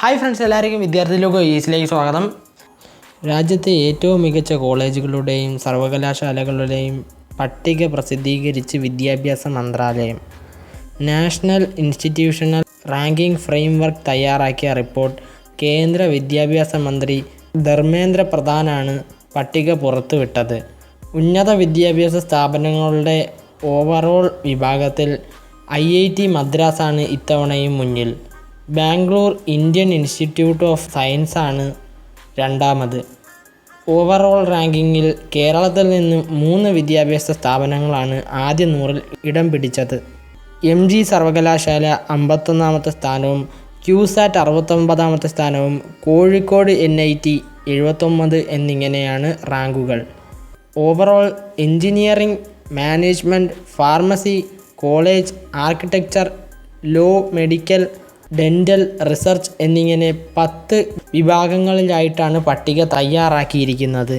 Hi friends, എല്ലാവർക്കും വിദ്യാർത്ഥി ലോകം ഈസിലേക്ക് സ്വാഗതം. രാജ്യത്തെ ഏറ്റവും മികച്ച കോളേജുകളുടെയും സർവകലാശാലകളുടെയും പട്ടിക പ്രസിദ്ധീകരിച്ച് വിദ്യാഭ്യാസ മന്ത്രാലയം. നാഷണൽ ഇൻസ്റ്റിറ്റ്യൂഷണൽ റാങ്കിംഗ് ഫ്രെയിംവർക്ക് തയ്യാറാക്കിയ റിപ്പോർട്ട് കേന്ദ്ര വിദ്യാഭ്യാസ മന്ത്രി ധർമ്മേന്ദ്ര പ്രധാനാണ് പട്ടിക പുറത്തുവിട്ടത്. ഉന്നത വിദ്യാഭ്യാസ സ്ഥാപനങ്ങളുടെ ഓവറോൾ വിഭാഗത്തിൽ IIT മദ്രാസാണ് ഇത്തവണയും മുന്നിൽ. Bangalore Indian institute of science ആണ് രണ്ടാമത്. ഓവറോൾ റാങ്കിങ്ങിൽ കേരളത്തിൽ നിന്ന് 3 വിദ്യാഭ്യാസ സ്ഥാപനങ്ങളാണ് ആദ്യ 100-ൽ ഇടം പിടിച്ചത്. MG സർവകലാശാല 51-ാമത്തെ സ്ഥാനവും QSAT 69-ാമത്തെ സ്ഥാനവും കോഴിക്കോട് NIT 79 എന്നിങ്ങനെയാണ് റാങ്കുകൾ. Overall engineering, management, pharmacy, college, architecture, law, medical, dental, research എന്നിങ്ങനെ 10 വിഭാഗങ്ങളിലായിട്ടാണ് പട്ടിക തയ്യാറാക്കിയിരിക്കുന്നത്.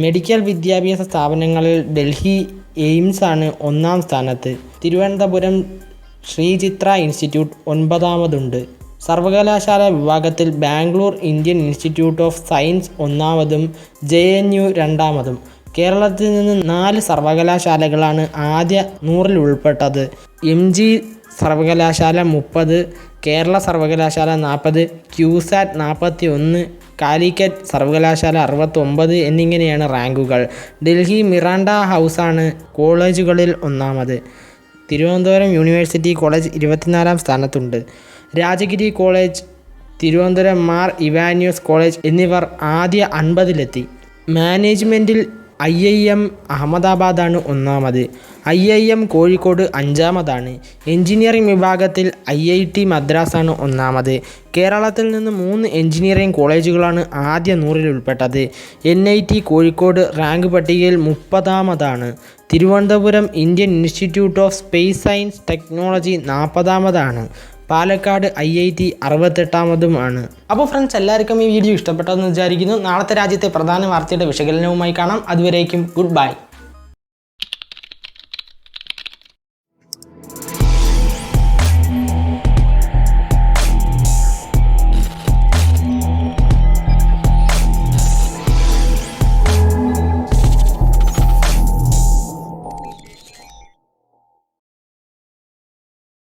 മെഡിക്കൽ വിദ്യാഭ്യാസ സ്ഥാപനങ്ങളിൽ ഡൽഹി എയിംസ് ആണ് 1-ാം സ്ഥാനത്ത്. തിരുവനന്തപുരം ശ്രീചിത്ര ഇൻസ്റ്റിറ്റ്യൂട്ട് 9-ാമതുണ്ട്. സർവകലാശാല വിഭാഗത്തിൽ Bangalore Indian institute of science 1-ാമതും JNU 2-ാമതും. കേരളത്തിൽ നിന്ന് 4 സർവകലാശാലകളാണ് ആദ്യ 100-ൽ ഉൾപ്പെട്ടത്. MG സർവകലാശാല 30, കേരള സർവകലാശാല 40, QSAT 41, കാലിക്കറ്റ് സർവകലാശാല 69 എന്നിങ്ങനെയാണ് റാങ്കുകൾ. ഡൽഹി മിറാണ്ട ഹൗസാണ് കോളേജുകളിൽ 1-ാമത്. തിരുവനന്തപുരം യൂണിവേഴ്സിറ്റി കോളേജ് 24-ാം സ്ഥാനത്തുണ്ട്. രാജഗിരി കോളേജ്, തിരുവനന്തപുരം മാർ ഇവാനിയോസ് കോളേജ് എന്നിവർ ആദ്യ 50-ലെത്തി. മാനേജ്മെൻറ്റിൽ IIM അഹമ്മദാബാദാണ് 1-ാമത്. IIM കോഴിക്കോട് 5-ാമതാണ്. എഞ്ചിനീയറിംഗ് വിഭാഗത്തിൽ IIT മദ്രാസാണ് 1-ാമത്. കേരളത്തിൽ നിന്ന് 3 എഞ്ചിനീയറിംഗ് കോളേജുകളാണ് ആദ്യ 100-ൽ ഉൾപ്പെട്ടത്. NIT കോഴിക്കോട് റാങ്ക് പട്ടികയിൽ 30-ാമതാണ്. Thiruvananthapuram Indian institute of space science technology 40-ാമതാണ്. പാലക്കാട് IIT 68-ാമതുമാണ്. അപ്പോൾ ഫ്രണ്ട്സ്, എല്ലാവർക്കും ഈ വീഡിയോ ഇഷ്ടപ്പെട്ടെന്ന് വിചാരിക്കുന്നു. നാളത്തെ രാജ്യത്തെ പ്രധാന വാർത്തയുടെ വിശകലനവുമായി കാണാം. അതുവരേക്കും ഗുഡ് ബൈ.